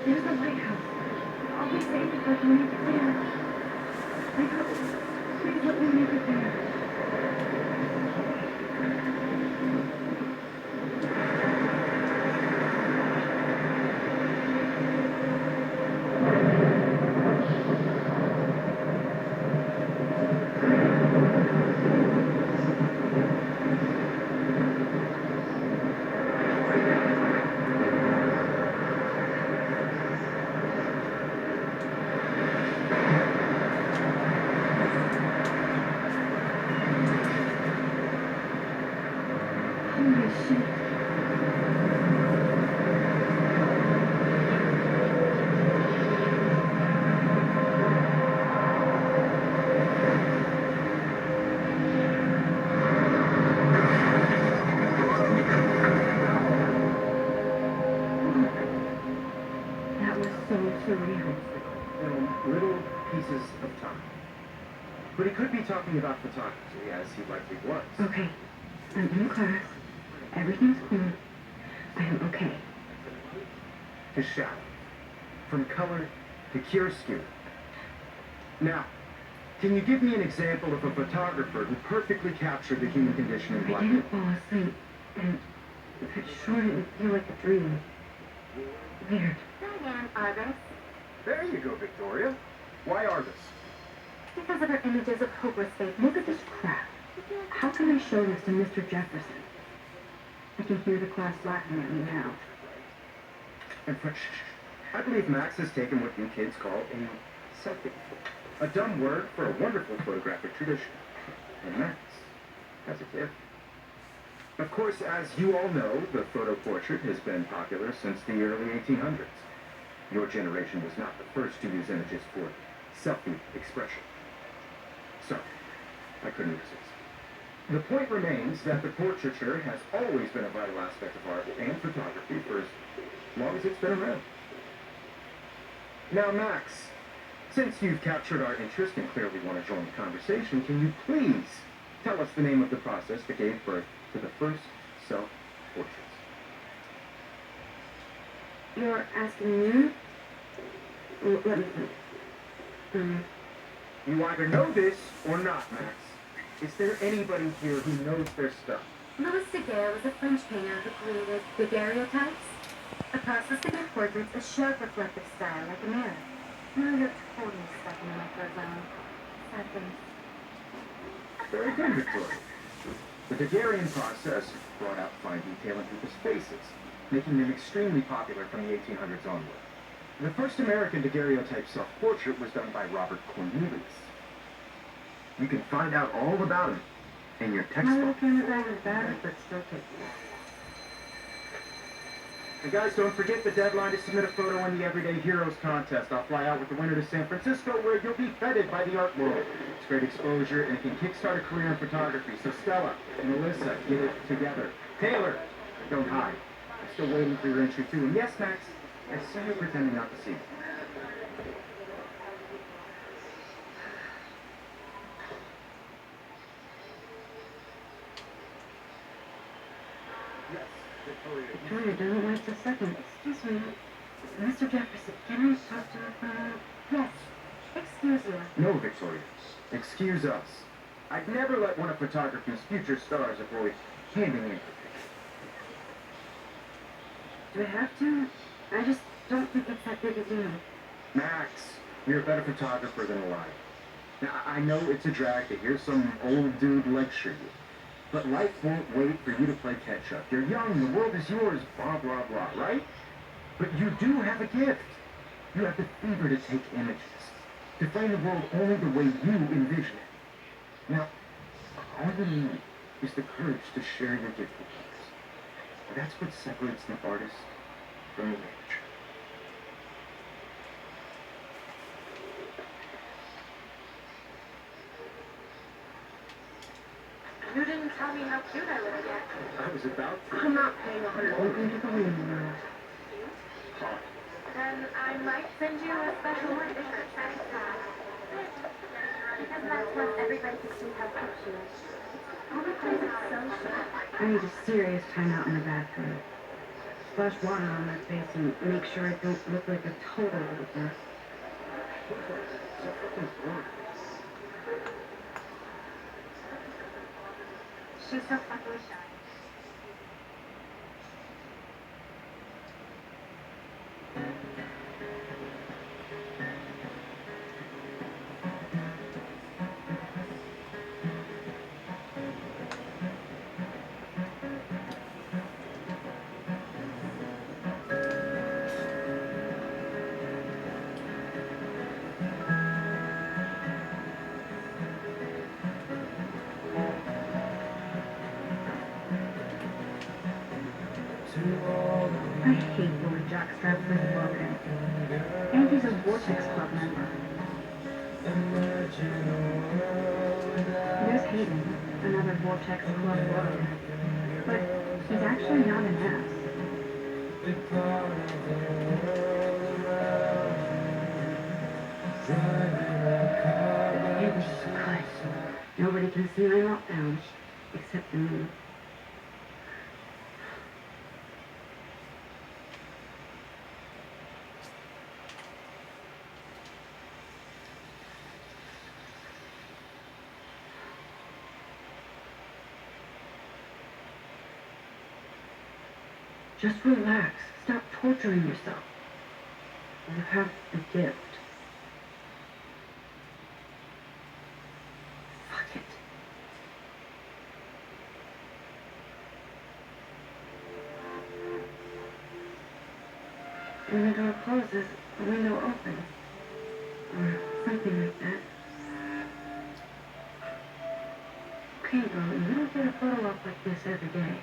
There's the lighthouse. I'll be safe if I can make it there. I hope. Please let me make it there. Holy shit. That was so surreal. Little pieces of time. But he could be talking about photography, as he likely was. Okay. I'm in class. Everything's cool. I am okay. To shadow. From color to chiaroscuro. Now, can you give me an example of a photographer who perfectly captured the human condition in I black? didn't fall asleep, and that sure didn't feel like a dream. Weird. Diane Arbus, There you go, Victoria. Why are this? because of her images of hopeless faith. Look at this crap. How can I show this to Mr. Jefferson? I can hear the class laughing at me now. And I believe Max has taken what you kids call a selfie. A dumb word for a wonderful photographic tradition. And Max has a gift. Of course, as you all know, the photo portrait has been popular since the early 1800s. Your generation was not the first to use images for selfie expression. So, I couldn't resist. The point remains that the portraiture has always been a vital aspect of art and photography for as long as it's been around. Now, Max, since you've captured our interest and clearly want to join the conversation, can you please tell us the name of the process that gave birth to the first self-portraits? You're asking me? Well, let me think. You either know this or not, Max. Is there anybody here who knows their stuff? Louis Daguerre was a French painter who created daguerreotypes, a process to give portraits a sharp reflective style like a mirror. Now you're totally stuck in the microzone. Sad things. Very good, Victoria. The Daguerrean process brought out fine detail in people's faces, making them extremely popular from the 1800s onward. The first American daguerreotype self-portrait was done by Robert Cornelius. You can find out all about him in your My little textbook. camera bag is battered, but still taking it. And guys, don't forget the deadline to submit a photo in the Everyday Heroes contest. I'll fly out with the winner to San Francisco, where you'll be feted by the art world. It's great exposure, and it can kickstart a career in photography. So Stella and Melissa, get it together. Taylor, don't hide. I'm still waiting for your entry too. And yes, Max, I see you pretending not to see me. Yes, Victoria. Victoria doesn't like the second. Excuse me. Mr. Jefferson, can I talk to her? Yes. Excuse you. No, Victoria. Excuse us. I'd never let one of photography's future stars avoid handing in her picture. Do I have to? I just don't think it's that big a deal. Max, you're a better photographer than a liar. Now, I know it's a drag to hear some old dude lecture you, but life won't wait for you to play catch-up. You're young, the world is yours, blah, blah, blah, right? But you do have a gift. You have the fever to take images, to frame the world only the way you envision it. Now, all you need is the courage to share your gift with others. That's what separates the artist from the amateur. You didn't tell me how cute I look yet. I was about to. I'm not paying Welcome to the reading world. Hot. Then I might send you a special one for thanks. Because that's what everybody can see how cute she is. All because it's so short. I need a serious timeout in the bathroom. splash water on my face and make sure I don't look like a total loser. So fucking bored. She's so fucking shy. I hate Lord Jackstrap for the broken. And he's a Vortex Club member. There's Hayden, another Vortex Club rogue. But he's actually not an ass. It's good. Nobody can see my meltdown, except for me. Just relax. Stop torturing yourself. You have the gift. Fuck it. When the door closes, the window opens. Or something like that. Okay, girl, you don't get a photo op like this every day.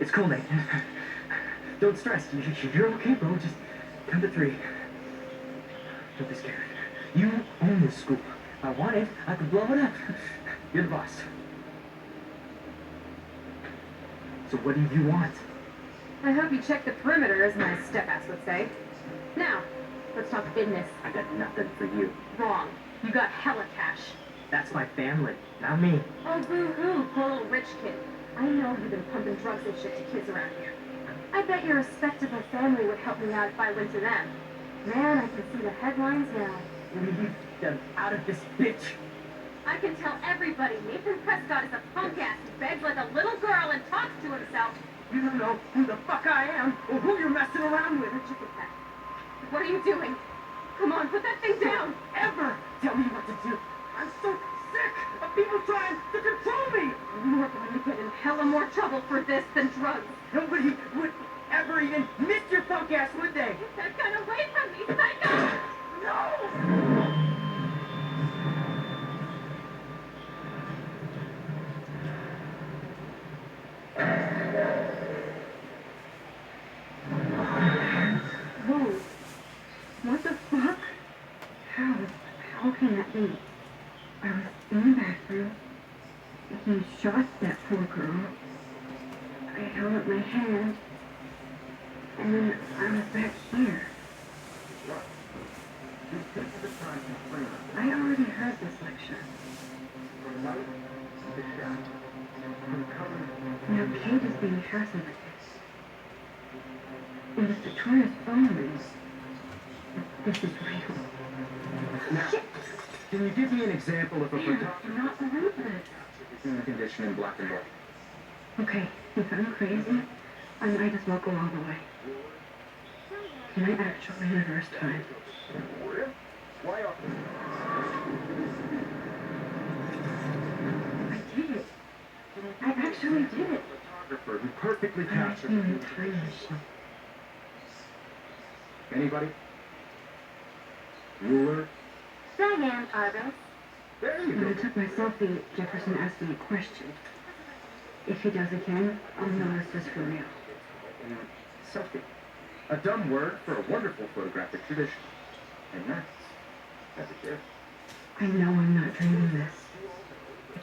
It's cool, Nate. Don't stress. You're okay, bro. Just count to 3. Don't be scared. You own this school. If I want it, I can blow it up. You're the boss. So what do you want? I hope you check the perimeter, as my step-ass would say. Now, let's talk business. I got nothing for you. Wrong. You got hella cash. That's my family, not me. Oh, boo-hoo, poor little rich kid. I know you've been pumping drugs and shit to kids around here. I bet your respectable family would help me out if I went to them. Man, I can see the headlines now. Leave them out of this bitch. I can tell everybody Nathan Prescott is a punk ass who begs like a little girl and talks to himself. You don't know who the fuck I am or who you're messing around with. Where'd you get that? What are you doing? Come on, put that thing down. Ever tell me what to do. I'm so sick of people trying to control me. You're going to get in hella more trouble for this than drugs. Nobody would ever even miss your punk ass, would they? Get that gun away from me, psycho! No! Whoa. What the fuck? How can that be? I was in the bathroom. He shot that poor girl. I held up my hand. And then I was back here. What? Just take the time to frame it. I already heard this lecture. From light to shadow. From color. Now Kate is being fascinated. And if Victoria's phone rings, this is real. Now, can you give me an example of a Man, I photographer cannot believe this. in the condition in black and white? Okay, if I'm crazy, I might as well go all the way. Can I actually reverse time? Why are... I did it. I actually did it. Photographer who perfectly I'm a captured... human time machine. Anybody? Ruler? Diane Arbus. There you When I go. took my selfie, Jefferson asked me a question. If he does again, I'll know this is for real. Selfie. A dumb word for a wonderful photographic tradition. And Max has a gift. I know I'm not dreaming.